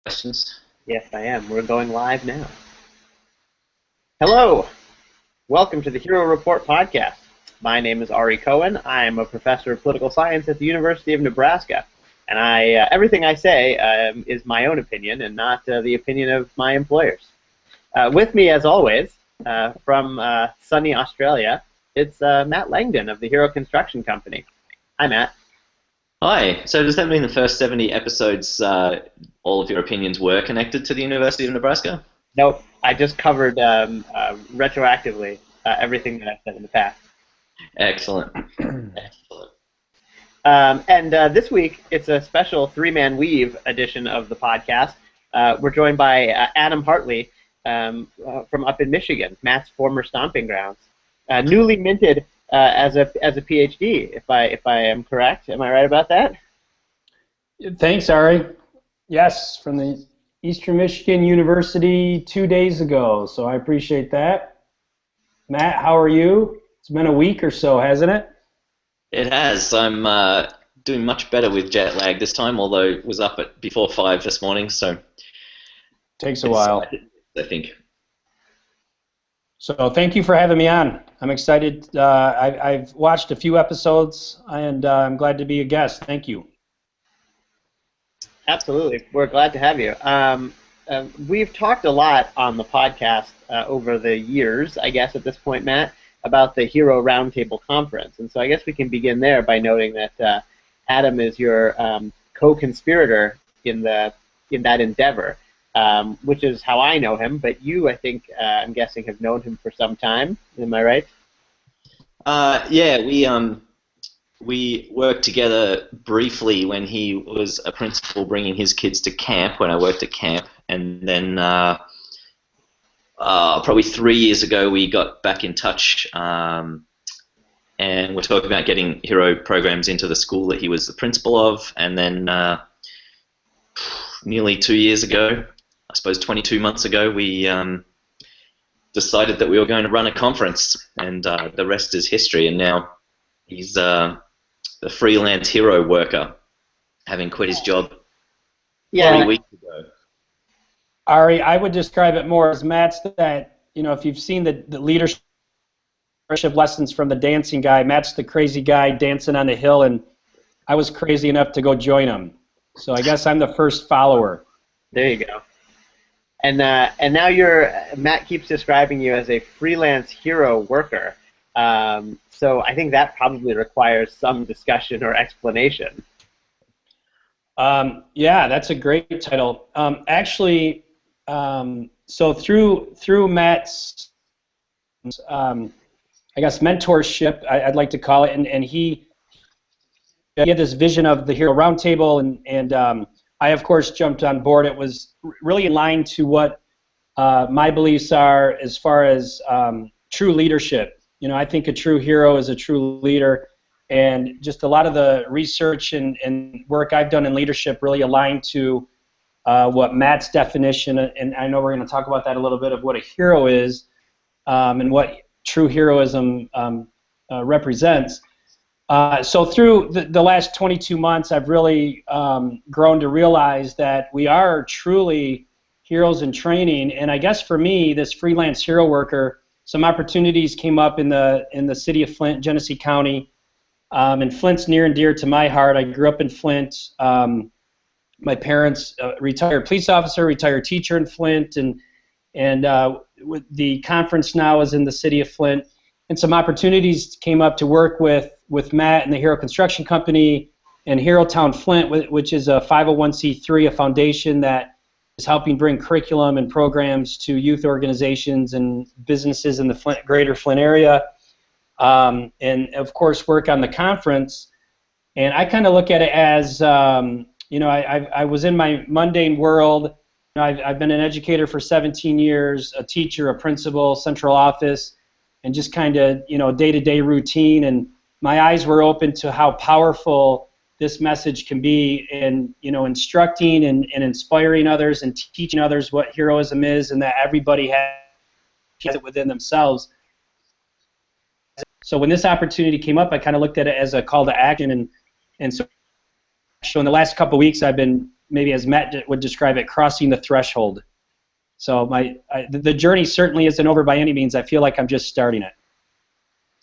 Questions? Yes, I am. We're going live now. Hello. Welcome to the Hero Report podcast. My name is Ari Cohen. I am a professor of political science at the University of Nebraska. And everything I say is my own opinion and not the opinion of my employers. With me, as always, from sunny Australia, it's Matt Langdon of the Hero Construction Company. Hi, Matt. Hi. So does that mean the first 70 episodes, all of your opinions were connected to the University of Nebraska? Nope. I just covered retroactively everything that I've said in the past. Excellent. Excellent. This week, it's a special three-man weave edition of the podcast. We're joined by Adam Hartley from up in Michigan, Matt's former stomping grounds, newly minted as a PhD, if I am correct. Am I right about that? Thanks, Ari. Yes, from the Eastern Michigan University 2 days ago, so I appreciate that. Matt, how are you? It's been a week or so, hasn't it? It has. I'm doing much better with jet lag this time, although it was up at before 5 this morning, so Takes a while. I think. So thank you for having me on. I'm excited. I've watched a few episodes, and I'm glad to be a guest. Thank you. Absolutely. We're glad to have you. We've talked a lot on the podcast over the years, I guess, at this point, Matt, about the Hero Roundtable Conference. And so I guess we can begin there by noting that Adam is your co-conspirator in that endeavor, which is how I know him. But you, I think, I'm guessing, have known him for some time. Am I right? Yeah, we worked together briefly when he was a principal bringing his kids to camp when I worked at camp, and then probably 3 years ago we got back in touch, and we're talking about getting hero programs into the school that he was the principal of, and then nearly 2 years ago, I suppose 22 months ago, we decided that we were going to run a conference, and the rest is history, and now he's the freelance hero worker, having quit his job 3 weeks ago. Ari, I would describe it more as Matt's that, if you've seen the leadership lessons from the dancing guy, Matt's the crazy guy dancing on the hill, and I was crazy enough to go join him. So I guess I'm the first follower. There you go. And now Matt keeps describing you as a freelance hero worker. So I think that probably requires some discussion or explanation. Yeah, that's a great title. Actually, so through Matt's, I guess, mentorship, I'd like to call it, and he had this vision of the Hero Roundtable, and I, of course, jumped on board. It was really in line to what my beliefs are as far as true leadership. I think a true hero is a true leader, and just a lot of the research and work I've done in leadership really aligned to what Matt's definition, and I know we're going to talk about that a little bit, of what a hero is and what true heroism represents. So through the last 22 months, I've really grown to realize that we are truly heroes in training, and I guess for me, this freelance hero worker, some opportunities came up in the city of Flint, Genesee County, and Flint's near and dear to my heart. I grew up in Flint. My parents, retired police officer, retired teacher in Flint, and the conference now is in the city of Flint. And some opportunities came up to work with Matt and the Hero Construction Company and Hero Town Flint, which is a 501c3, a foundation that is helping bring curriculum and programs to youth organizations and businesses in the greater Flint area, and of course work on the conference. And I kind of look at it as, I was in my mundane world. I've been an educator for 17 years, a teacher, a principal, central office, and just kind of, day-to-day routine. And my eyes were open to how powerful this message can be in, instructing and inspiring others and teaching others what heroism is, and that everybody has it within themselves. So when this opportunity came up, I kind of looked at it as a call to action, and so in the last couple of weeks, I've been maybe as Matt would describe it, crossing the threshold. So the journey certainly isn't over by any means. I feel like I'm just starting it.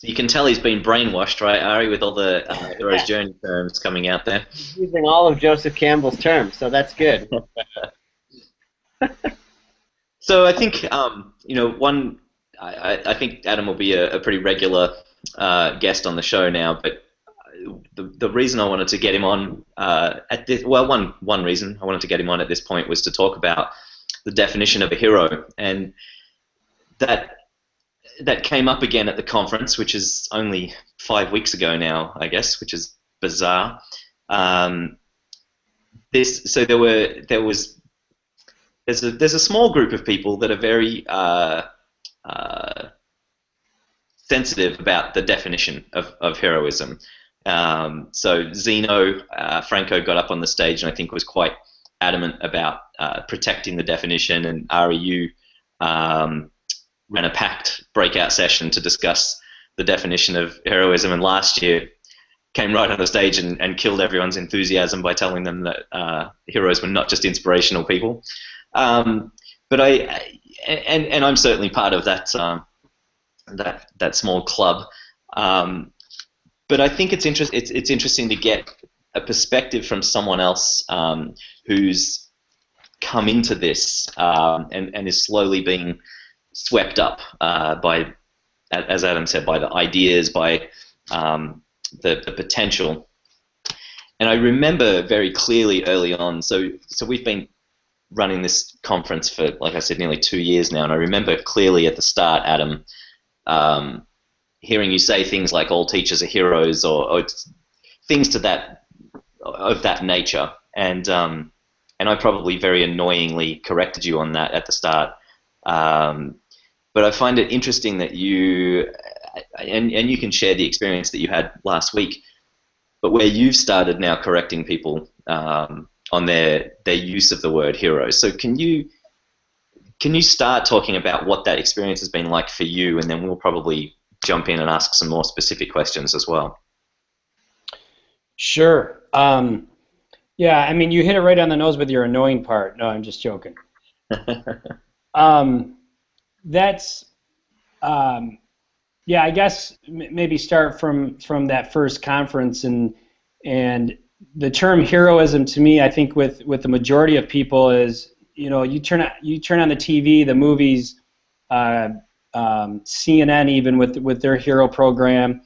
You can tell he's been brainwashed, right, Ari, with all the hero's journey terms coming out there. He's using all of Joseph Campbell's terms, so that's good. So I think I think Adam will be a pretty regular guest on the show now, but the reason I wanted to get him on one reason I wanted to get him on at this point was to talk about the definition of a hero, and that came up again at the conference, which is only 5 weeks ago now, I guess, which is bizarre. There's a small group of people that are very sensitive about the definition of heroism. So Zeno Franco got up on the stage and I think was quite adamant about protecting the definition, and Ari, you ran a packed breakout session to discuss the definition of heroism, and last year came right on the stage and killed everyone's enthusiasm by telling them that heroes were not just inspirational people. But I'm certainly part of that small club. But I think it's interesting to get a perspective from someone else who's come into this and is slowly being swept up by, as Adam said, by the ideas, by the potential. And I remember very clearly early on, so we've been running this conference for, like I said, nearly 2 years now, and I remember clearly at the start, Adam, hearing you say things like all teachers are heroes, or things of that nature, and I probably very annoyingly corrected you on that at the start. But I find it interesting that you, and you can share the experience that you had last week, but where you've started now correcting people on their use of the word hero. So can you start talking about what that experience has been like for you, and then we'll probably jump in and ask some more specific questions as well. Sure. Yeah, I mean, you hit it right on the nose with your annoying part. No, I'm just joking. Yeah, I guess maybe start from that first conference, and the term heroism to me, I think with the majority of people is, you turn on the TV, the movies, CNN even with their hero program,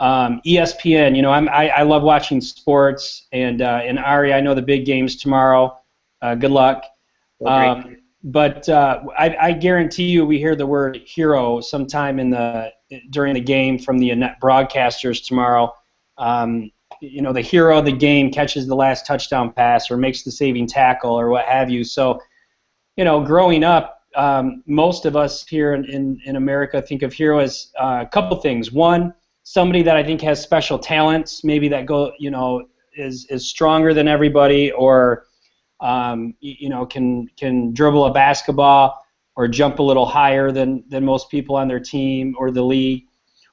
ESPN. I love watching sports, and Ari, I know the big games tomorrow. Good luck. But I guarantee you, we hear the word hero sometime during the game from the broadcasters tomorrow. The hero of the game catches the last touchdown pass or makes the saving tackle or what have you. So, growing up, most of us here in America think of hero as a couple things. One, somebody that I think has special talents, maybe that is stronger than everybody, or can dribble a basketball or jump a little higher than most people on their team or the league,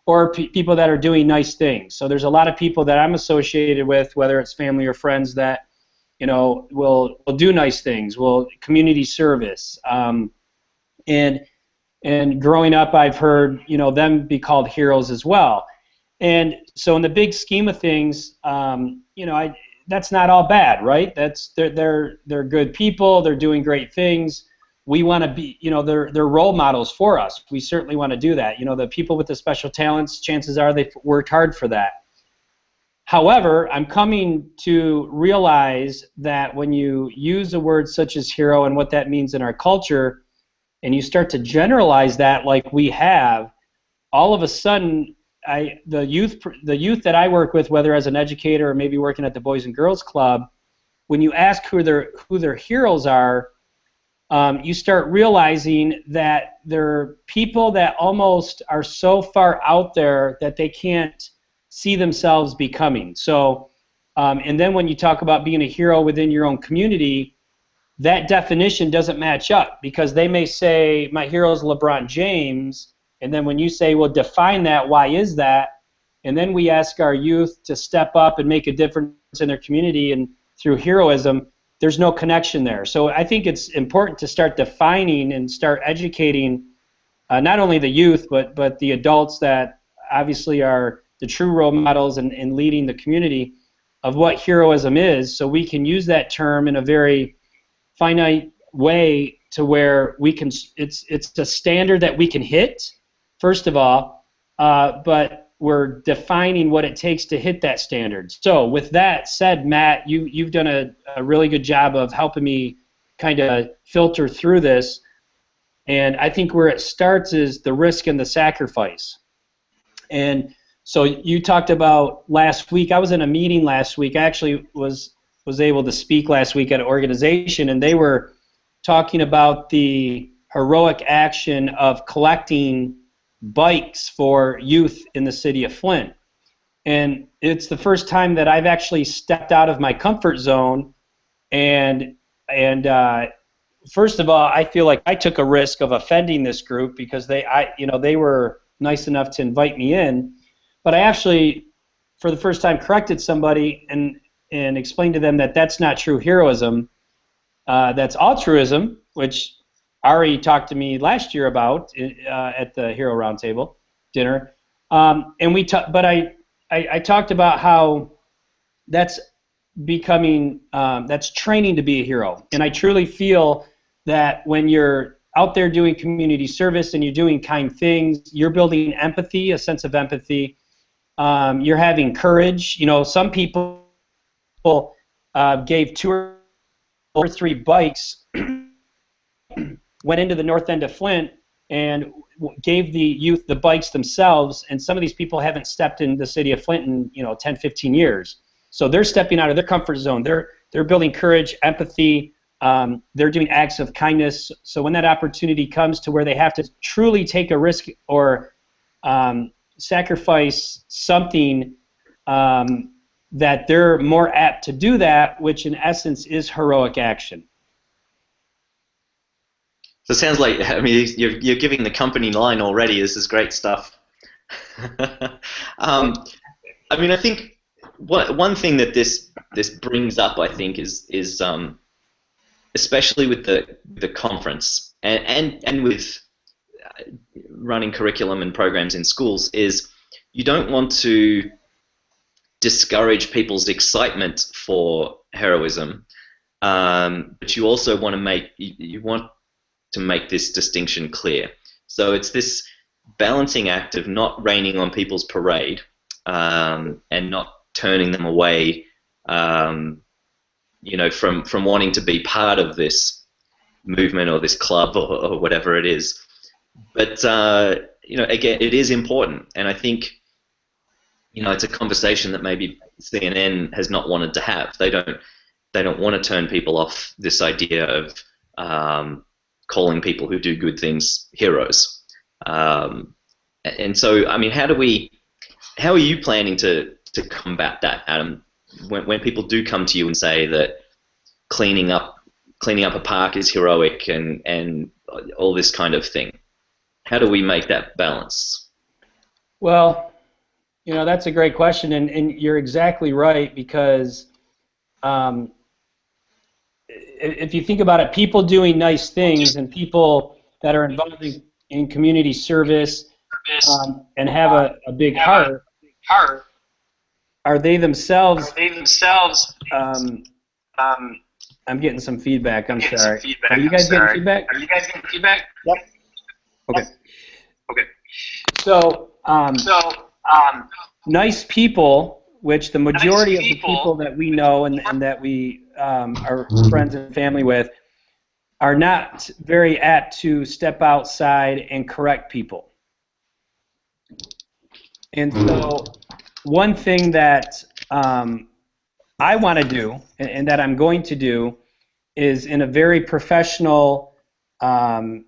or people that are doing nice things. So there's a lot of people that I'm associated with, whether it's family or friends, that will do nice things, will community service, and growing up, I've heard them be called heroes as well. And so in the big scheme of things, that's not all bad, right? They're good people. They're doing great things. We want to be, they're role models for us. We certainly want to do that. The people with the special talents, chances are they've worked hard for that. However, I'm coming to realize that when you use a word such as hero and what that means in our culture, and you start to generalize that like we have, all of a sudden, the youth that I work with, whether as an educator or maybe working at the Boys and Girls Club, when you ask who their heroes are, you start realizing that they're people that almost are so far out there that they can't see themselves becoming. So, and then when you talk about being a hero within your own community, that definition doesn't match up, because they may say, my hero is LeBron James, and then when you say, well, define that, why is that? And then we ask our youth to step up and make a difference in their community and through heroism, there's no connection there. So I think it's important to start defining and start educating not only the youth, but the adults that obviously are the true role models and leading the community of what heroism is, so we can use that term in a very finite way to where we can, it's a standard that we can hit, first of all, but we're defining what it takes to hit that standard. So with that said, Matt, you've done a really good job of helping me kind of filter through this, and I think where it starts is the risk and the sacrifice. And so you talked about last week. I was in a meeting last week. I actually was able to speak last week at an organization, and they were talking about the heroic action of collecting bikes for youth in the city of Flint. And it's the first time that I've actually stepped out of my comfort zone, and first of all, I feel like I took a risk of offending this group because they were nice enough to invite me in. But I actually, for the first time, corrected somebody and explained to them that that's not true heroism. That's altruism, which Ari talked to me last year about at the Hero Roundtable dinner. But I talked about how that's becoming, that's training to be a hero. And I truly feel that when you're out there doing community service and you're doing kind things, you're building empathy, a sense of empathy. You're having courage. You know, some people gave 2 or 3 bikes, went into the north end of Flint, and gave the youth the bikes themselves. And some of these people haven't stepped in the city of Flint in 10, 15 years. So they're stepping out of their comfort zone. They're building courage, empathy. They're doing acts of kindness. So when that opportunity comes to where they have to truly take a risk or sacrifice something, that they're more apt to do that, which in essence is heroic action. So it sounds like, I mean, you're giving the company line already. This is great stuff. I mean, I think one thing that this brings up, I think, is especially with the conference and with running curriculum and programs in schools, is you don't want to discourage people's excitement for heroism, but you also want to make this distinction clear. So it's this balancing act of not raining on people's parade and not turning them away, from wanting to be part of this movement or this club or whatever it is. But again, it is important, and I think it's a conversation that maybe CNN has not wanted to have. They don't want to turn people off this idea of calling people who do good things heroes. And so, I mean, how are you planning to combat that, Adam? When people do come to you and say that cleaning up a park is heroic and all this kind of thing, how do we make that balance? Well, that's a great question, and you're exactly right, because if you think about it, people doing nice things and people that are involved in community service and have a big heart, are they themselves? I'm getting some feedback. I'm sorry. Are you guys getting feedback? Yep. Okay. So, nice people, which the majority of the people that we know and that we are friends and family with, are not very apt to step outside and correct people. And so one thing that I want to do, and that I'm going to do, is in a very professional and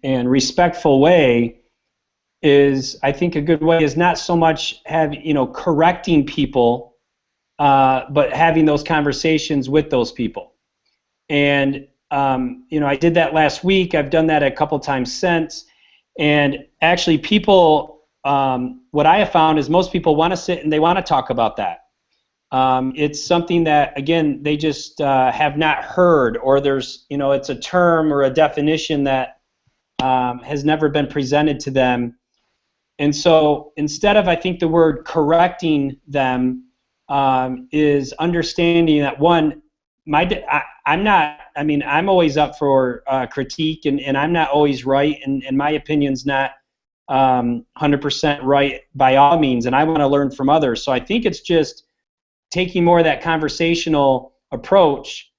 respectful way, is I think a good way is not so much correcting people, but having those conversations with those people. And I did that last week. I've done that a couple times since. And actually, people, what I have found is most people want to sit and they want to talk about that. It's something that, again, they just have not heard, or there's, it's a term or a definition that has never been presented to them. And so instead of, I think, the word correcting them, is understanding that, one, I'm always up for critique, and I'm not always right, and my opinion's not 100% right by all means, and I want to learn from others. So I think it's just taking more of that conversational approach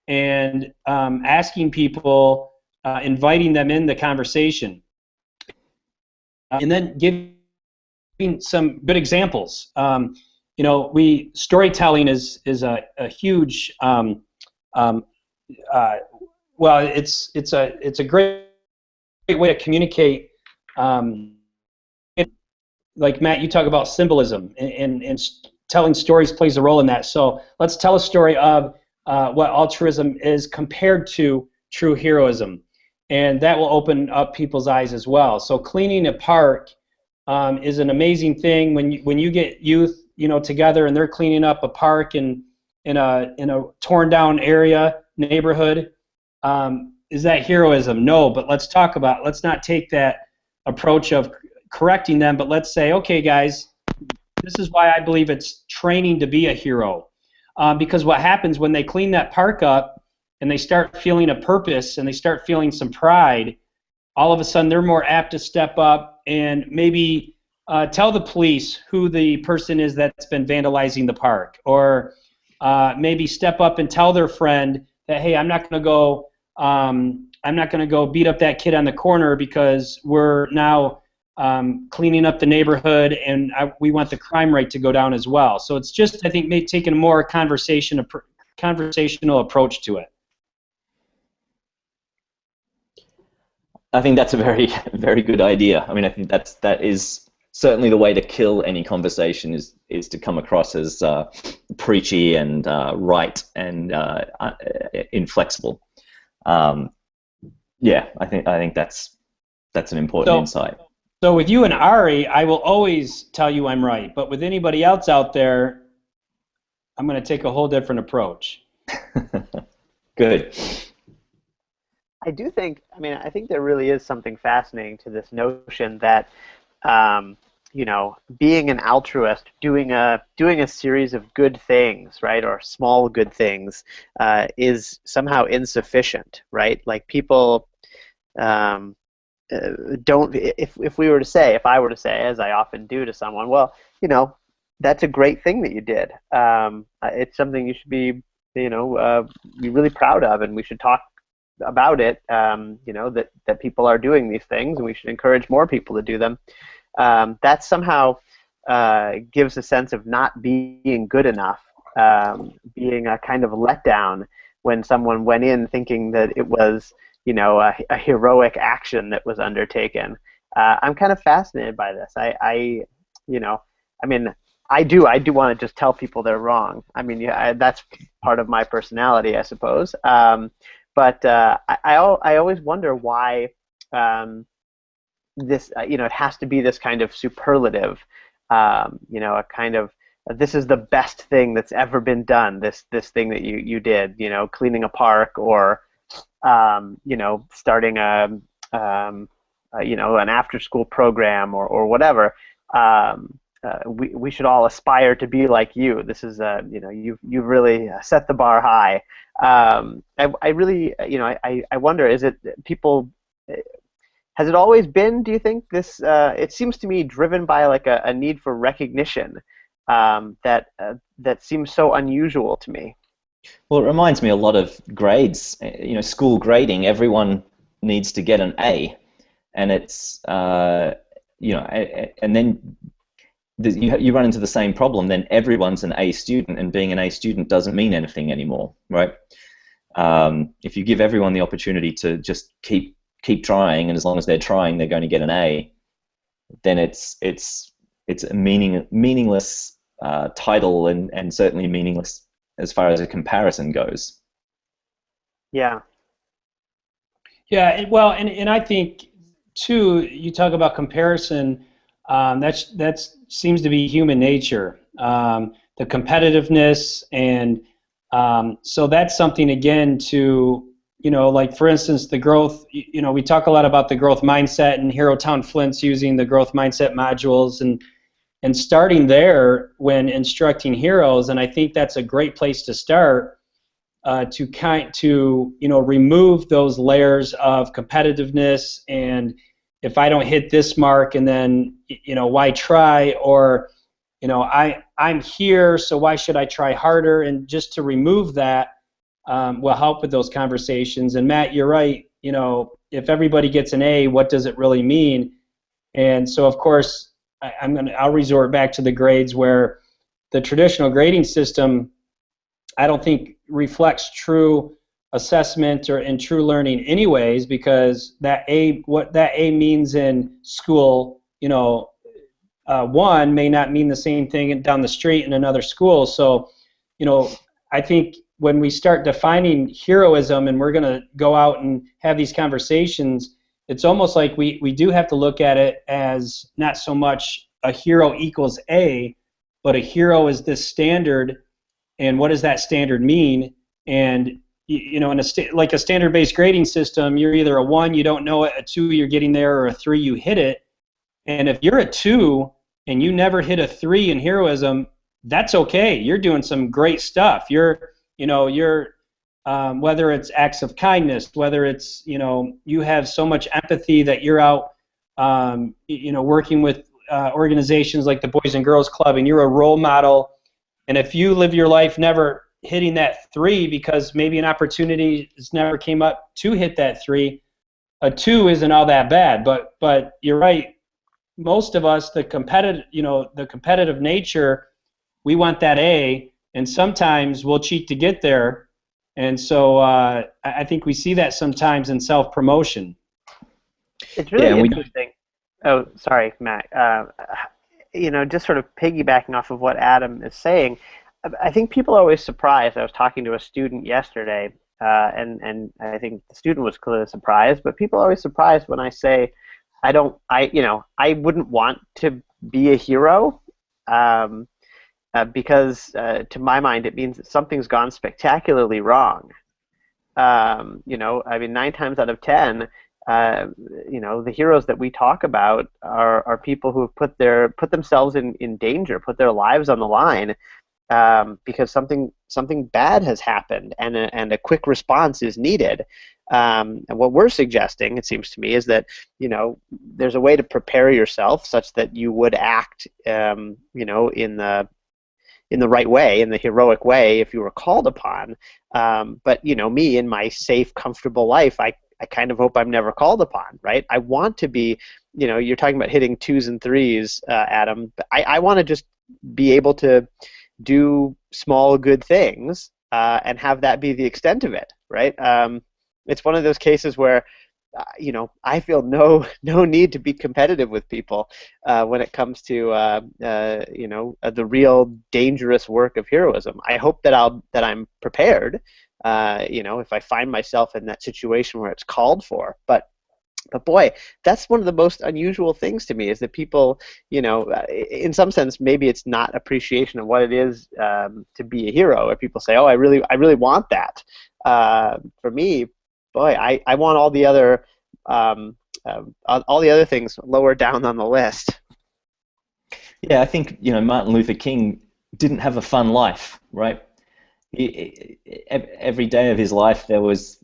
and asking people, inviting them in the conversation, and then giving some good examples. Storytelling is a huge well, it's a great way to communicate. Like Matt, you talk about symbolism, and telling stories plays a role in that. So let's tell a story of what altruism is compared to true heroism, and that will open up people's eyes as well. So cleaning a park is an amazing thing when you get youth, together, and they're cleaning up a park in a torn down neighborhood. Is that heroism? No, but let's not take that approach of correcting them, but let's say, okay, guys, this is why I believe it's training to be a hero. Because what happens when they clean that park up and they start feeling a purpose and they start feeling some pride, all of a sudden they're more apt to step up and maybe tell the police who the person is that's been vandalizing the park, or maybe step up and tell their friend that, hey, I'm not going to go beat up that kid on the corner because we're now cleaning up the neighborhood, and we want the crime rate to go down as well. So it's just, I think, taking a more conversational approach to it. I think that's a very, very good idea. I mean, I think that is certainly the way to kill any conversation is to come across as preachy and right and inflexible. Yeah, I think that's an important insight. So with you and Ari, I will always tell you I'm right, but with anybody else out there, I'm going to take a whole different approach. Good. I do think, I think there really is something fascinating to this notion that, being an altruist, doing a series of good things, right, or small good things, is somehow insufficient, right? Like people don't. If I were to say, as I often do to someone, well, that's a great thing that you did. It's something you should be really proud of, and we should talk about it. That people are doing these things, and we should encourage more people to do them. That somehow gives a sense of not being good enough, being a kind of letdown when someone went in thinking that it was a heroic action that was undertaken. I'm kind of fascinated by this. I do want to just tell people they're wrong. That's part of my personality, I suppose. But I always wonder why this, it has to be this kind of superlative, a kind of, this is the best thing that's ever been done, this thing that you did, cleaning a park, or, starting an after-school program, or whatever. We should all aspire to be like you. This is, you've really set the bar high. I really, I wonder, is it people? Has it always been, do you think, this? It seems to me driven by like a need for recognition that seems so unusual to me. Well, it reminds me a lot of grades. School grading. Everyone needs to get an A, and it's and then you run into the same problem. Then everyone's an A student, and being an A student doesn't mean anything anymore, right? If you give everyone the opportunity to just keep trying, and as long as they're trying, they're going to get an A, then it's a meaningless title, and certainly meaningless as far as a comparison goes. Yeah. Yeah. Well, and I think too, you talk about comparison. That seems to be human nature. the competitiveness, and so that's something again to, like for instance, the growth. We talk a lot about the growth mindset, and Hero Town Flint's using the growth mindset modules, and starting there when instructing heroes, and I think that's a great place to start, to remove those layers of competitiveness, and if I don't hit this mark, and then why try, or I'm here, so why should I try harder, and just to remove that will help with those conversations. And Matt, you're right. If everybody gets an A, what does it really mean? And so, of course, I'll resort back to the grades, where the traditional grading system, I don't think reflects true assessment and true learning, anyways, because what that A means in school, one may not mean the same thing down the street in another school. So, I think when we start defining heroism, and we're going to go out and have these conversations, it's almost like we do have to look at it as not so much a hero equals A, but a hero is this standard, and what does that standard mean? And in like a standard-based grading system, you're either a 1, you don't know it, a 2, you're getting there, or a 3, you hit it. And if you're a 2 and you never hit a 3 in heroism, that's okay. You're doing some great stuff. You're whether it's acts of kindness, whether it's you have so much empathy that you're out working with organizations like the Boys and Girls Club, and you're a role model. And if you live your life never hitting that 3 because maybe an opportunity has never came up to hit that 3, a 2 isn't all that bad. But you're right. Most of us, the competitive nature, we want that A, and sometimes we'll cheat to get there. And so I think we see that sometimes in self-promotion. It's really interesting. Oh, sorry, Matt. Just sort of piggybacking off of what Adam is saying, I think people are always surprised. I was talking to a student yesterday, and I think the student was clearly surprised, but people are always surprised when I say I wouldn't want to be a hero, because to my mind it means that something's gone spectacularly wrong. 9 times out of 10, the heroes that we talk about are people who have put themselves in danger, put their lives on the line, because something bad has happened, and a quick response is needed. And what we're suggesting, it seems to me, is that there's a way to prepare yourself such that you would act in the right way, in the heroic way, if you were called upon. But me, in my safe, comfortable life, I kind of hope I'm never called upon, right? I want to be, you're talking about hitting 2s and 3s, Adam, but I want to just be able to do small good things and have that be the extent of it, right? It's one of those cases where I feel no need to be competitive with people when it comes to the real dangerous work of heroism. I hope that I'm prepared, if I find myself in that situation where it's called for. But boy, that's one of the most unusual things to me, is that people, in some sense, maybe it's not appreciation of what it is to be a hero, or people say, oh, I really want that. For me, boy, I want all the other things lower down on the list. Yeah, I think Martin Luther King didn't have a fun life, right? Every day of his life there was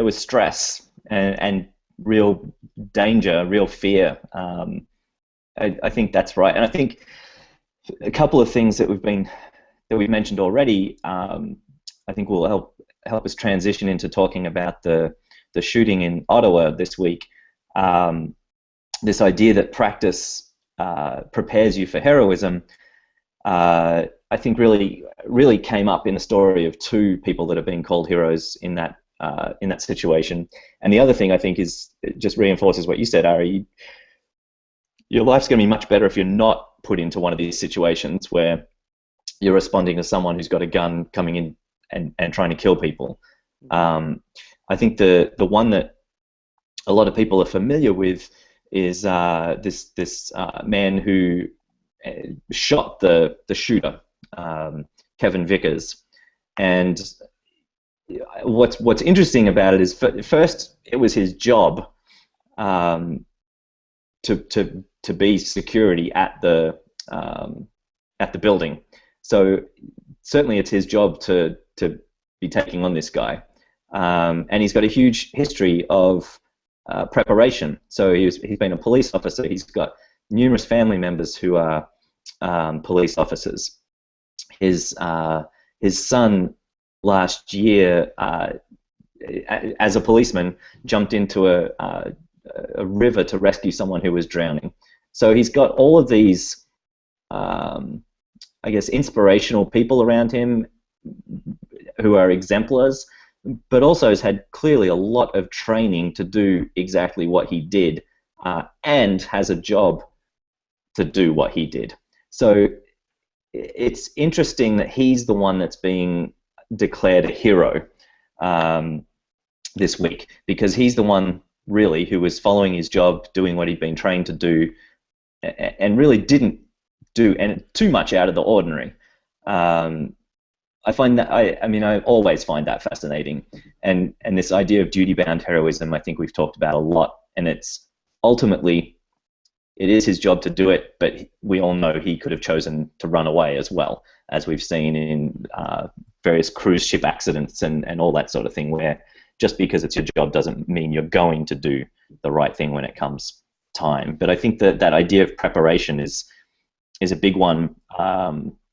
stress and real danger, real fear. I think that's right, and I think a couple of things that we've mentioned already, I think will help us transition into talking about the shooting in Ottawa this week. This idea that practice prepares you for heroism, I think really came up in the story of 2 people that have been called heroes in that situation. And the other thing I think is, it just reinforces what you said, Ari. Your life's going to be much better if you're not put into one of these situations where you're responding to someone who's got a gun coming in and trying to kill people. I think the one that a lot of people are familiar with is this man who shot the shooter Kevin Vickers. And what's interesting about it is, first, it was his job to be security at the building. So certainly it's his job to be taking on this guy, and he's got a huge history of preparation. So he's been a police officer. He's got numerous family members who are police officers. His son last year, as a policeman, jumped into a river to rescue someone who was drowning. So he's got all of these, I guess, inspirational people around him who are exemplars, but also has had clearly a lot of training to do exactly what he did, and has a job to do what he did. So it's interesting that he's the one that's being declared a hero this week, because he's the one really who was following his job, doing what he'd been trained to do, and really didn't do too much out of the ordinary. I find that I always find that fascinating, and this idea of duty-bound heroism, I think we've talked about a lot, and it's ultimately it is his job to do it, but we all know he could have chosen to run away as well, as we've seen in various cruise ship accidents and all that sort of thing, where just because it's your job doesn't mean you're going to do the right thing when it comes time. But I think that idea of preparation is a big one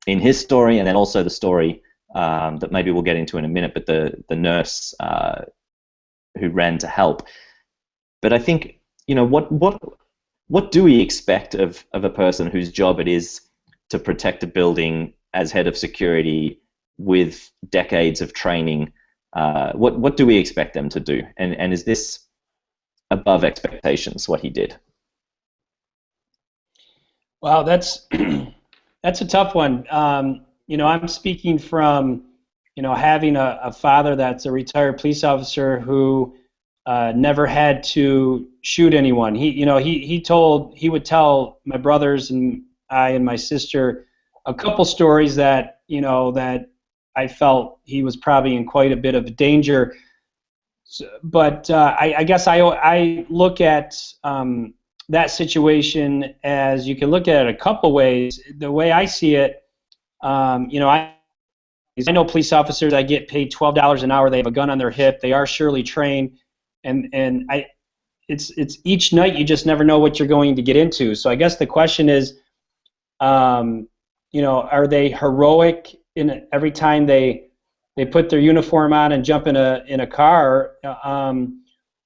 in his story, and then also the story that maybe we'll get into in a minute, but the nurse who ran to help. But I think, what do we expect of a person whose job it is to protect a building as head of security with decades of training? What do we expect them to do? And is this above expectations, what he did? Wow, that's that's a tough one. I'm speaking from having a father that's a retired police officer who never had to shoot anyone. He would tell my brothers and I and my sister a couple stories that that I felt he was probably in quite a bit of danger. But I guess I look at that situation as, you can look at it a couple ways. The way I see it, I know police officers. I get paid $12 an hour. They have a gun on their hip. They are surely trained, and it's each night you just never know what you're going to get into. So I guess the question is, are they heroic in every time they put their uniform on and jump in a car,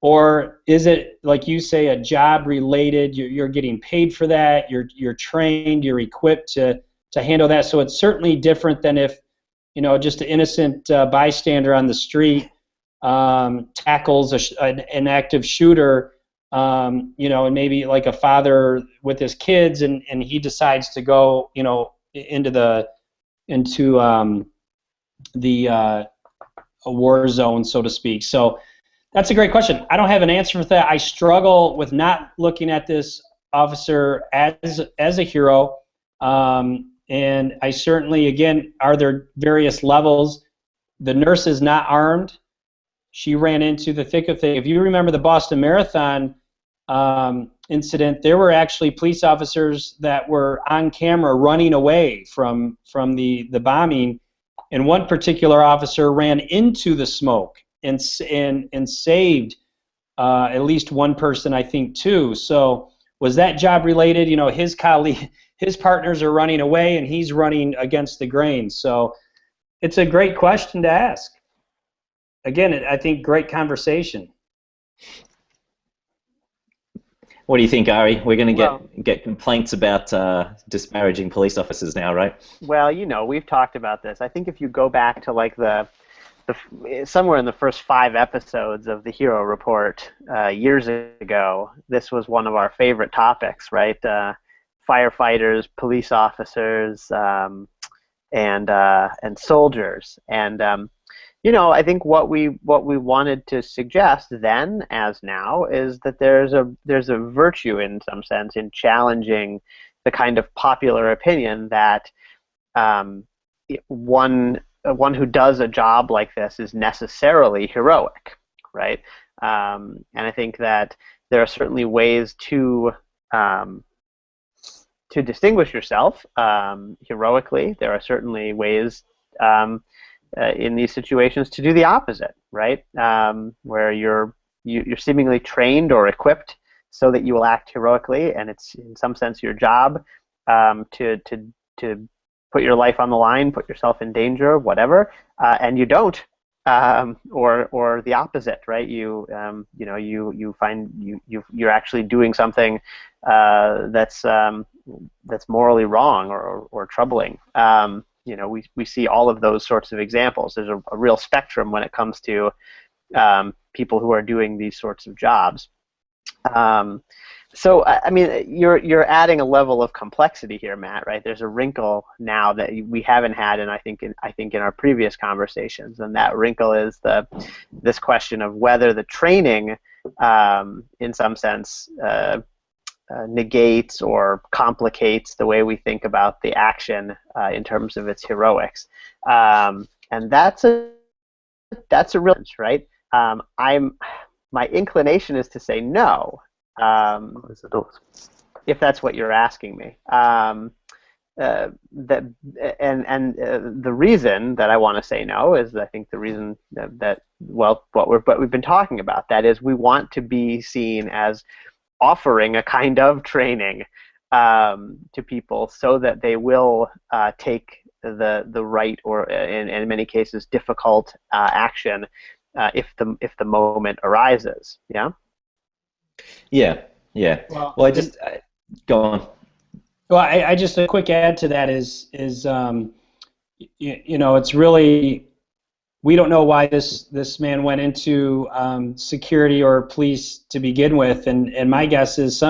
or is it, like you say, a job related? You're getting paid for that. You're trained. You're equipped to handle that. So it's certainly different than if just an innocent bystander on the street tackles an active shooter, and maybe like a father with his kids, and he decides to go into a war zone, so to speak. So that's a great question. I don't have an answer for that. I struggle with not looking at this officer as a hero, and I certainly, again, are there various levels. The nurse is not armed. She ran into the thick of things. If you remember the Boston Marathon incident, there were actually police officers that were on camera running away from the bombing, and one particular officer ran into the smoke and saved at least one person, I think, too. So was that job related? His colleague, his partners are running away, and he's running against the grain. So it's a great question to ask. Again, I think great conversation. What do you think, Ari? We're going to get complaints about disparaging police officers now, right? Well, we've talked about this. I think if you go back to like the somewhere in the first 5 episodes of the Hero Report years ago, this was one of our favorite topics, right? Firefighters, police officers, and soldiers. And I think what we wanted to suggest then, as now, is that there's a virtue in some sense in challenging the kind of popular opinion that one who does a job like this is necessarily heroic, right? And I think that there are certainly ways to distinguish yourself heroically. There are certainly ways in these situations to do the opposite, right? Where you're seemingly trained or equipped so that you will act heroically, and it's in some sense your job to put your life on the line, put yourself in danger, whatever, and you don't, or the opposite, right? You find you're actually doing something that's morally wrong or troubling. We see all of those sorts of examples. There's a real spectrum when it comes to people who are doing these sorts of jobs. So I mean, you're adding a level of complexity here, Matt. Right? There's a wrinkle now that we haven't had, and I think in our previous conversations, and that wrinkle is this question of whether the training, in some sense, negates or complicates the way we think about the action in terms of its heroics, and that's a real right. My inclination is to say no, if that's what you're asking me. The reason that I want to say no is, I think, the reason that what we've been talking about. That is, we want to be seen as offering a kind of training to people so that they will take the right, or in many cases difficult action if the moment arises. Yeah. Yeah. Well, I just go on. Well, I just, a quick add to that is it's really, we don't know why this man went into security or police to begin with, and my guess is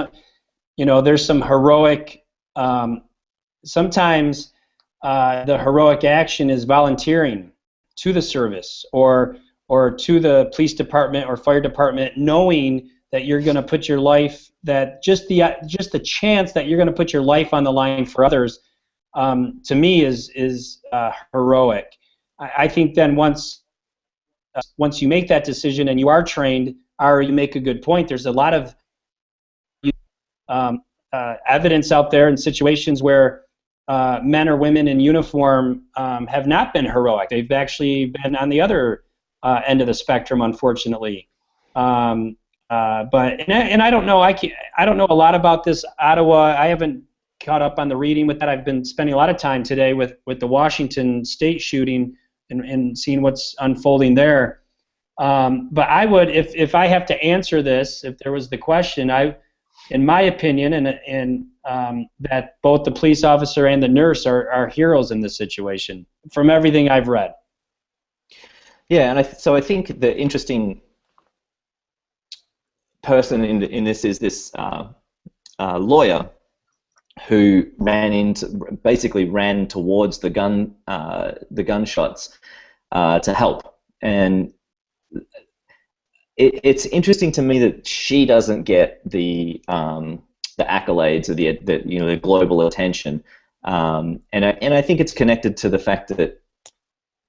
there's some heroic. Sometimes the heroic action is volunteering to the service or to the police department or fire department, knowing that you're going to put your life, that just the chance that you're going to put your life on the line for others, to me is heroic. I think then once you make that decision and you are trained, you make a good point. There's a lot of evidence out there in situations where men or women in uniform have not been heroic. They've actually been on the other end of the spectrum, unfortunately. But I don't know. I don't know a lot about this Ottawa. I haven't caught up on the reading with that. I've been spending a lot of time today with the Washington State shooting and seeing what's unfolding there. But I would, if I have to answer this, if there was the question, in my opinion, and that both the police officer and the nurse are heroes in this situation, from everything I've read. Yeah, and so I think the interesting person in this is this lawyer who basically ran towards the gunshots to help, and it's interesting to me that she doesn't get the accolades or the global attention, and I think it's connected to the fact that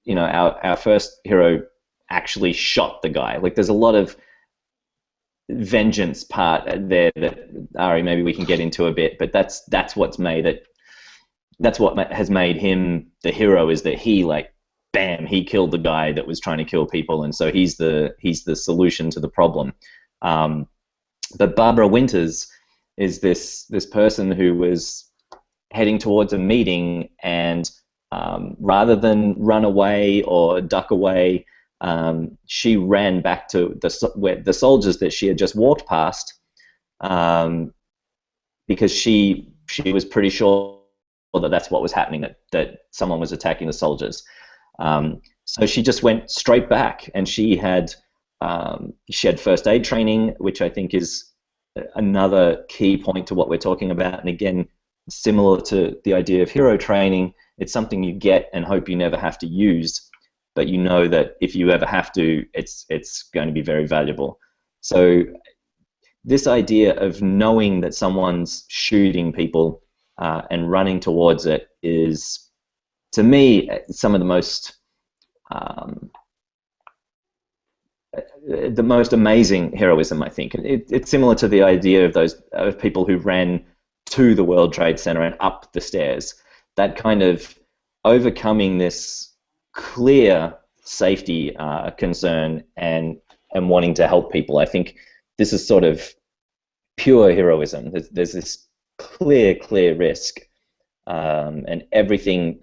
our first hero actually shot the guy. Like, there's a lot of vengeance part there that Ari, maybe we can get into a bit, but that's what's made it. That's what has made him the hero, is that he, like, bam, he killed the guy that was trying to kill people, and so he's the solution to the problem. But Barbara Winters is this person who was heading towards a meeting, and rather than run away or duck away, she ran back to the soldiers that she had just walked past, because she was pretty sure that that's what was happening, that someone was attacking the soldiers. So she just went straight back, and she had first aid training, which I think is another key point to what we're talking about. And again, similar to the idea of hero training, it's something you get and hope you never have to use, but you know that if you ever have to, it's going to be very valuable. So this idea of knowing that someone's shooting people and running towards it is to me, some of the most amazing heroism, I think. It's similar to the idea of those people who ran to the World Trade Center and up the stairs. That kind of overcoming this clear safety concern and wanting to help people. I think this is sort of pure heroism. There's this clear risk, and everything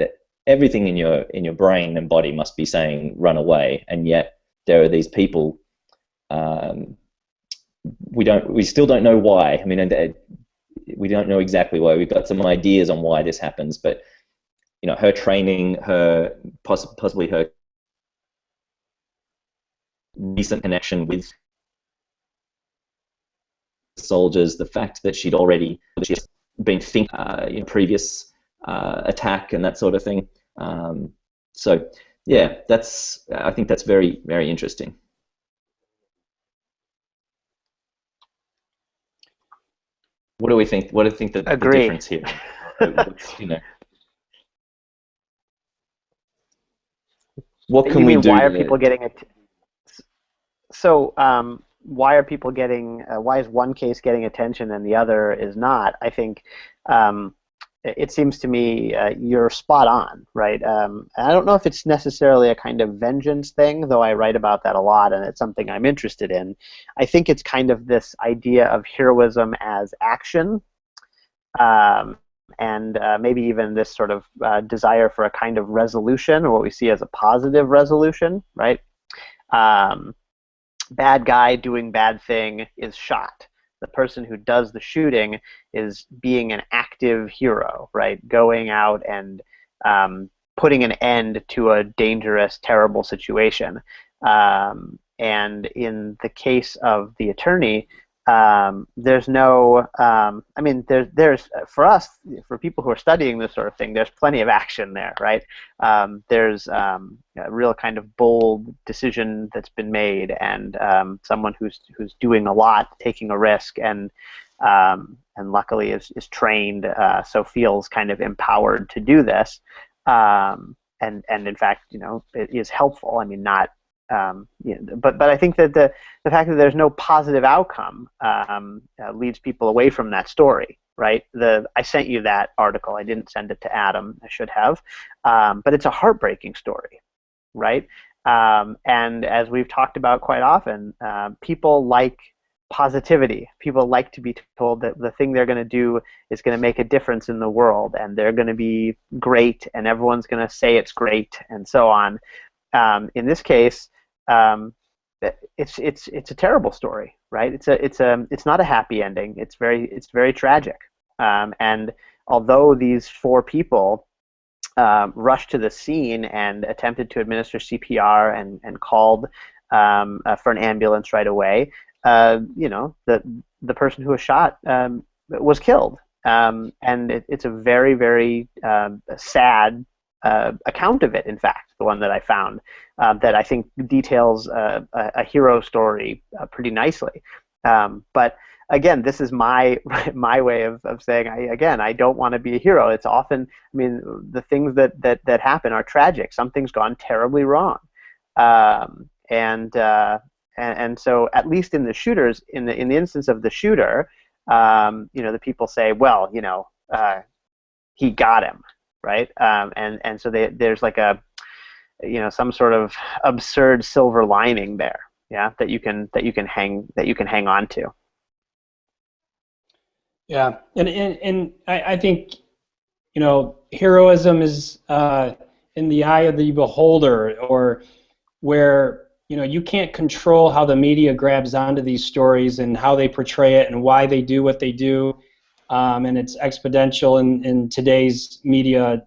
in your brain and body must be saying run away, and yet there are these people. We still don't know why. I mean, we don't know exactly why. We've got some ideas on why this happens, but her training, possibly her recent connection with soldiers, the fact that she'd been thinking previous attack and that sort of thing. So yeah, I think that's very, very interesting. What do we think? What do you think the difference here? What can we do? Why are people getting it? So why are people getting? Why is one case getting attention and the other is not? I think it seems to me you're spot on, right? I don't know if it's necessarily a kind of vengeance thing, though I write about that a lot, and it's something I'm interested in. I think it's kind of this idea of heroism as action, and maybe even this sort of desire for a kind of resolution, or what we see as a positive resolution, right? Bad guy doing bad thing is shot. The person who does the shooting is being an active hero, right? Going out and putting an end to a dangerous, terrible situation. And in the case of the attorney, there's no, I mean, there's for us, for people who are studying this sort of thing, there's plenty of action there, right? There's a real kind of bold decision that's been made, and someone who's doing a lot, taking a risk, and luckily is trained, so feels kind of empowered to do this, and in fact, it is helpful. I mean, not. But I think that the fact that there's no positive outcome leads people away from that story, right? I sent you that article. I didn't send it to Adam. I should have. But it's a heartbreaking story, right? And as we've talked about quite often, people like positivity. People like to be told that the thing they're going to do is going to make a difference in the world, and they're going to be great, and everyone's going to say it's great, and so on. In this case, it's a terrible story, right? It's not a happy ending. It's very tragic. And although these 4 people rushed to the scene and attempted to administer CPR and called for an ambulance right away, the person who was shot was killed. And it's a very, very sad account of it, in fact, the one that I found, that I think details a hero story pretty nicely. But again, this is my way of saying, I don't want to be a hero. It's often, I mean, the things that happen are tragic. Something's gone terribly wrong. And so at least in the shooters, in the instance of the shooter, the people say, well, he got him. Right, and so there's like a, some sort of absurd silver lining there, yeah, that you can hang on to. Yeah, and I think heroism is in the eye of the beholder, or where you can't control how the media grabs onto these stories and how they portray it and why they do what they do. And it's exponential in today's media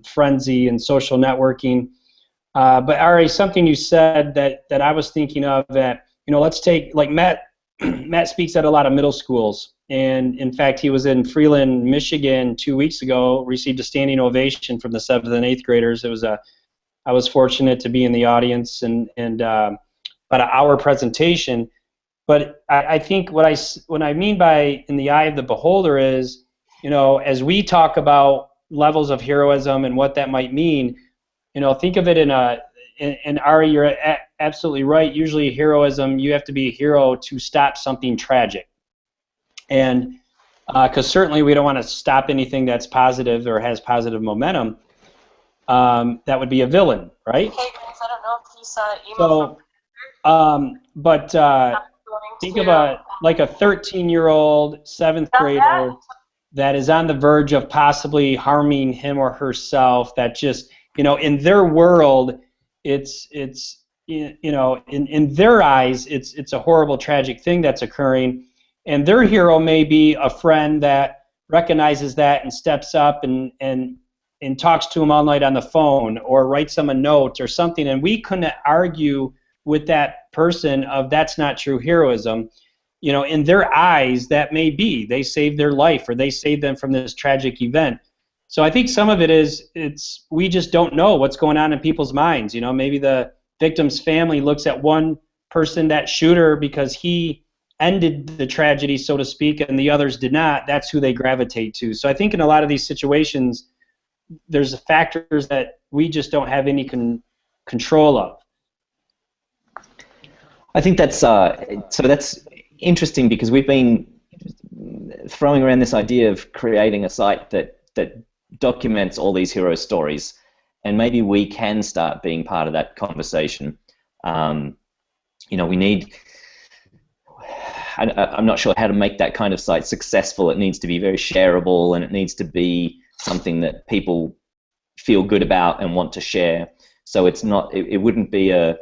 frenzy and social networking. But Ari, something you said that I was thinking of, that let's take, like, Matt speaks at a lot of middle schools, and in fact he was in Freeland, Michigan 2 weeks ago, received a standing ovation from the 7th and 8th graders. I was fortunate to be in the audience and about an hour presentation. But I think what I mean by in the eye of the beholder is, as we talk about levels of heroism and what that might mean, think of it and Ari, you're absolutely right. Usually heroism, you have to be a hero to stop something tragic. And because certainly we don't want to stop anything that's positive or has positive momentum, that would be a villain, right? Hey guys, I don't know if you saw an email but think of like a 13-year-old 7th grader that is on the verge of possibly harming him or herself. That just, in their world, it's in their eyes, it's a horrible, tragic thing that's occurring, and their hero may be a friend that recognizes that and steps up and talks to him all night on the phone or writes them a note or something, and we couldn't argue with that person of that's not true heroism. In their eyes, that may be. They saved their life or they saved them from this tragic event. So I think some of it is we just don't know what's going on in people's minds. Maybe the victim's family looks at one person, that shooter, because he ended the tragedy, so to speak, and the others did not. That's who they gravitate to. So I think in a lot of these situations, there's factors that we just don't have any control of. I think that's that's interesting because we've been throwing around this idea of creating a site that documents all these hero stories, and maybe we can start being part of that conversation. We need. I'm not sure how to make that kind of site successful. It needs to be very shareable, and it needs to be something that people feel good about and want to share. So it's not. It wouldn't be a.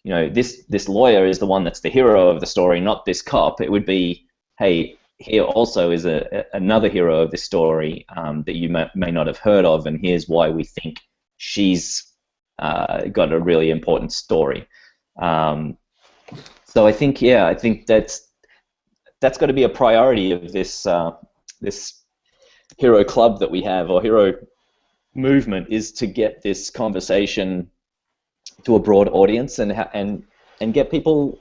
This lawyer is the one that's the hero of the story, not this cop. It would be, hey, here also is another hero of this story that you may not have heard of, and here's why we think she's got a really important story. So I think that's got to be a priority of this this hero club that we have, or hero movement, is to get this conversation to a broad audience and get people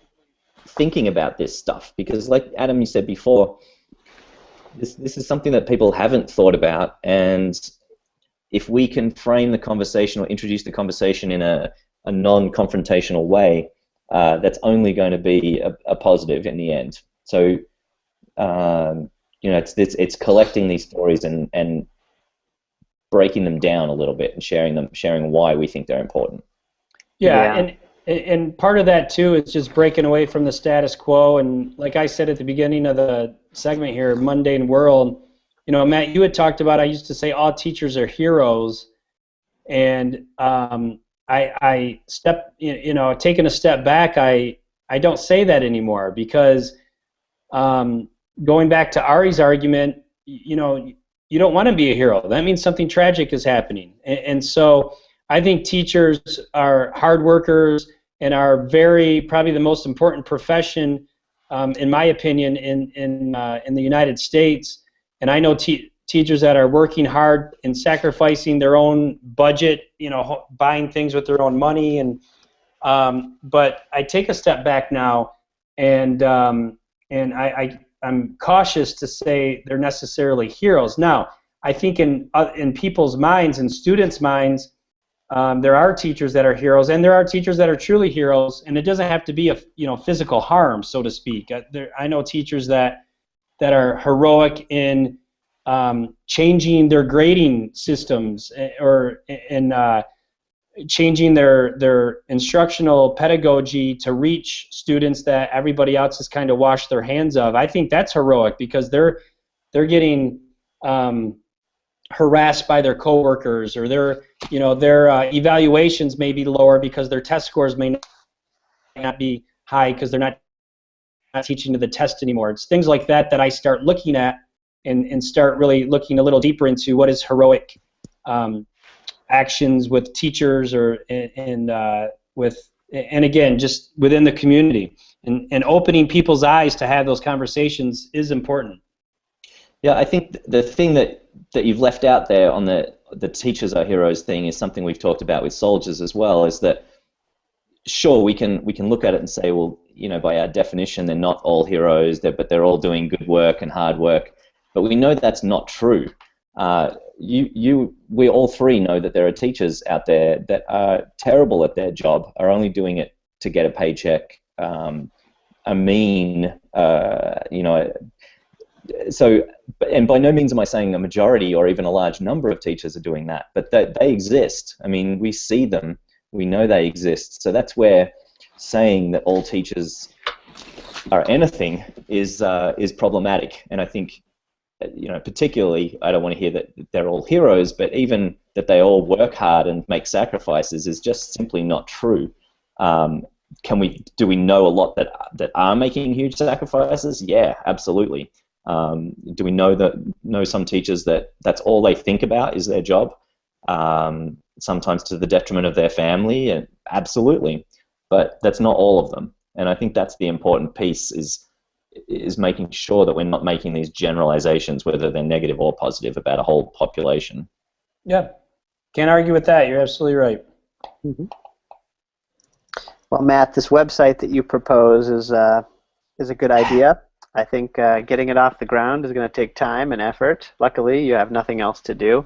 thinking about this stuff, because like Adam, you said before, this is something that people haven't thought about, and if we can frame the conversation or introduce the conversation in a non-confrontational way, that's only going to be a positive in the end. So it's collecting these stories and breaking them down a little bit and sharing why we think they're important. Yeah. And part of that too is just breaking away from the status quo, and like I said at the beginning of the segment here, mundane world. Matt, you had talked about, I used to say all teachers are heroes, and I taking a step back, I don't say that anymore, because going back to Ari's argument, you don't want to be a hero. That means something tragic is happening, and so I think teachers are hard workers and are probably the most important profession, in my opinion, in the United States. And I know teachers that are working hard and sacrificing their own budget, buying things with their own money. And but I take a step back now, and I'm cautious to say they're necessarily heroes. Now, I think in people's minds and students' minds, there are teachers that are heroes, and there are teachers that are truly heroes, and it doesn't have to be a physical harm, so to speak. I know teachers that are heroic in changing their grading systems, or in changing their instructional pedagogy to reach students that everybody else has kind of washed their hands of. I think that's heroic, because they're getting harassed by their coworkers, or their evaluations may be lower because their test scores may not be high because they're not teaching to the test anymore. It's things like that I start looking at and start really looking a little deeper into what is heroic actions with teachers, and again, just within the community, and opening people's eyes to have those conversations is important. Yeah, I think the thing that you've left out there on the teachers are heroes thing is something we've talked about with soldiers as well, is that sure, we can look at it and say, well, by our definition, they're not all heroes, but they're all doing good work and hard work. But we know that's not true. we all three know that there are teachers out there that are terrible at their job, are only doing it to get a paycheck, are mean, so, and by no means am I saying a majority or even a large number of teachers are doing that, but they exist. I mean, we see them, we know they exist. So that's where saying that all teachers are anything is problematic. And I think, particularly, I don't want to hear that they're all heroes, but even that they all work hard and make sacrifices is just simply not true. Do we know a lot that are making huge sacrifices? Yeah, absolutely. Do we know some teachers that's all they think about is their job, sometimes to the detriment of their family? And absolutely, but that's not all of them. And I think that's the important piece is making sure that we're not making these generalizations, whether they're negative or positive, about a whole population. Yeah, can't argue with that. You're absolutely right. Mm-hmm. Well, Matt, this website that you propose is a good idea. I think getting it off the ground is going to take time and effort. Luckily, you have nothing else to do.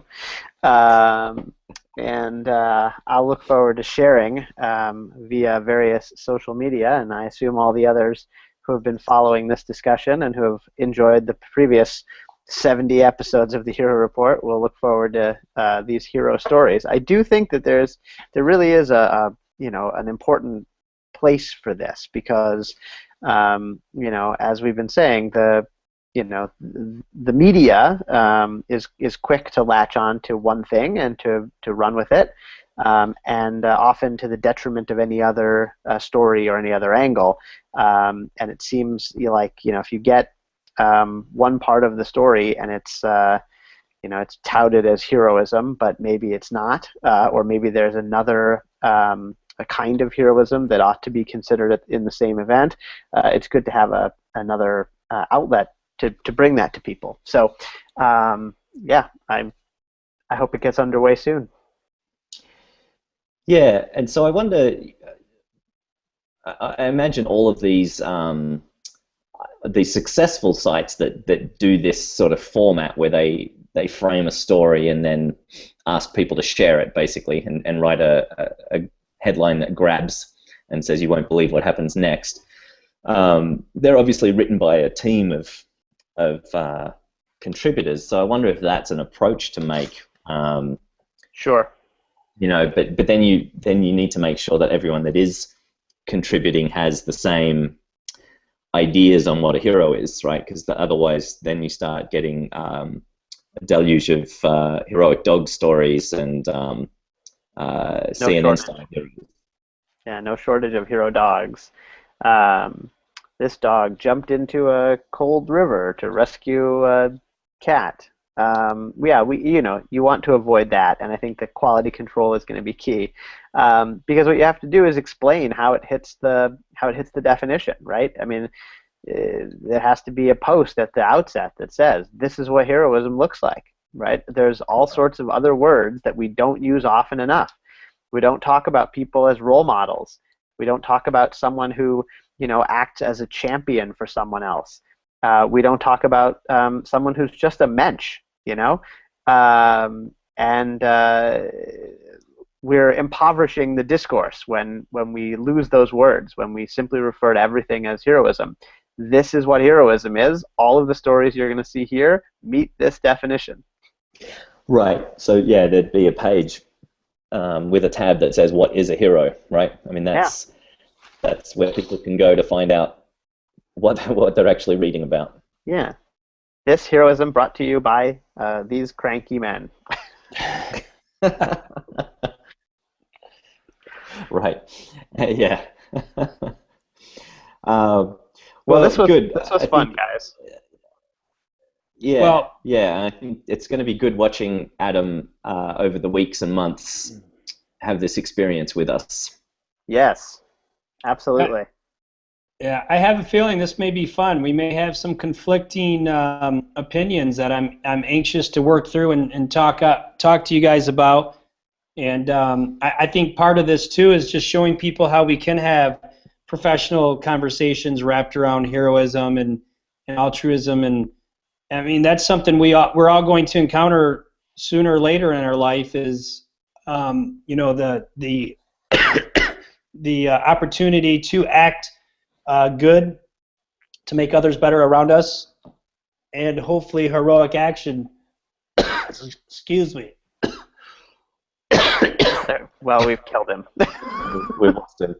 And I'll look forward to sharing via various social media, and I assume all the others who have been following this discussion and who have enjoyed the previous 70 episodes of the Hero Report will look forward to these hero stories. I do think that there really is an important place for this because as we've been saying, the media is quick to latch on to one thing and to run with it, and often to the detriment of any other story or any other angle. And it seems like if you get one part of the story and it's it's touted as heroism, but maybe it's not, or maybe there's another a kind of heroism that ought to be considered in the same event. It's good to have another outlet to bring that to people. So, yeah, I hope it gets underway soon. Yeah, and so I wonder. I imagine all of these successful sites that do this sort of format where they frame a story and then ask people to share it, basically, and write a headline that grabs and says you won't believe what happens next. They're obviously written by a team of contributors, so I wonder if that's an approach to make. Sure. But then you need to make sure that everyone that is contributing has the same ideas on what a hero is, right? Because otherwise, then you start getting a deluge of heroic dog stories and CNN style heroes. Yeah, no shortage of hero dogs. This dog jumped into a cold river to rescue a cat. Yeah, you want to avoid that, and I think that quality control is going to be key, because what you have to do is explain how it hits the definition, right? I mean, there has to be a post at the outset that says this is what heroism looks like, right? There's all sorts of other words that we don't use often enough. We don't talk about people as role models. We don't talk about someone who acts as a champion for someone else. We don't talk about someone who's just a mensch, and we're impoverishing the discourse when we lose those words, when we simply refer to everything as heroism. This is what heroism is. All of the stories you're going to see here meet this definition. Right. So yeah, there'd be a page with a tab that says "What is a hero?" Right. I mean, that's where people can go to find out what they're actually reading about. Yeah. This heroism brought to you by these cranky men. Right. Yeah. Well, this was good. This was fun, guys. Yeah. Well, yeah. I think it's going to be good watching Adam over the weeks and months have this experience with us. Yes. Absolutely. Yeah, I have a feeling this may be fun. We may have some conflicting opinions that I'm anxious to work through and talk to you guys about. And I think part of this too is just showing people how we can have professional conversations wrapped around heroism and altruism, and I mean that's something we're all going to encounter sooner or later in our life is, the the opportunity to act good, to make others better around us, and hopefully heroic action. Excuse me. Well, we've killed him. We've lost him.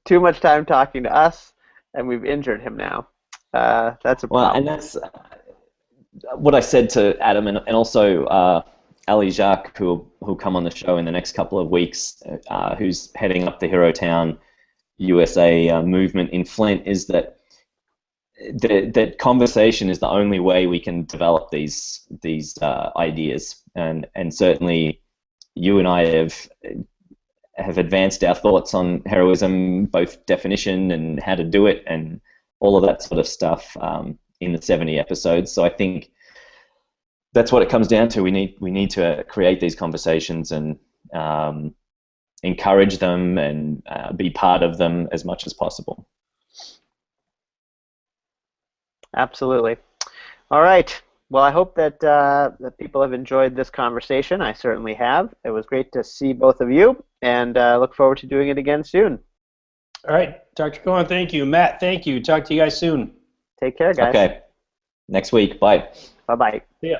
Too much time talking to us, and we've injured him now. That's a problem. Well, and that's what I said to Adam, and also Ali Jacques, who'll come on the show in the next couple of weeks, who's heading up the Hero Town USA movement in Flint, is that that conversation is the only way we can develop these ideas, and certainly you and I have advanced our thoughts on heroism, both definition and how to do it, and all of that sort of stuff in the 70 episodes. So I think that's what it comes down to. We need to create these conversations and encourage them and be part of them as much as possible. Absolutely. All right. Well, I hope that that people have enjoyed this conversation. I certainly have. It was great to see both of you, and look forward to doing it again soon. All right, Dr. Cohen, thank you. Matt, thank you. Talk to you guys soon. Take care, guys. Okay. Next week. Bye. Bye-bye. See ya.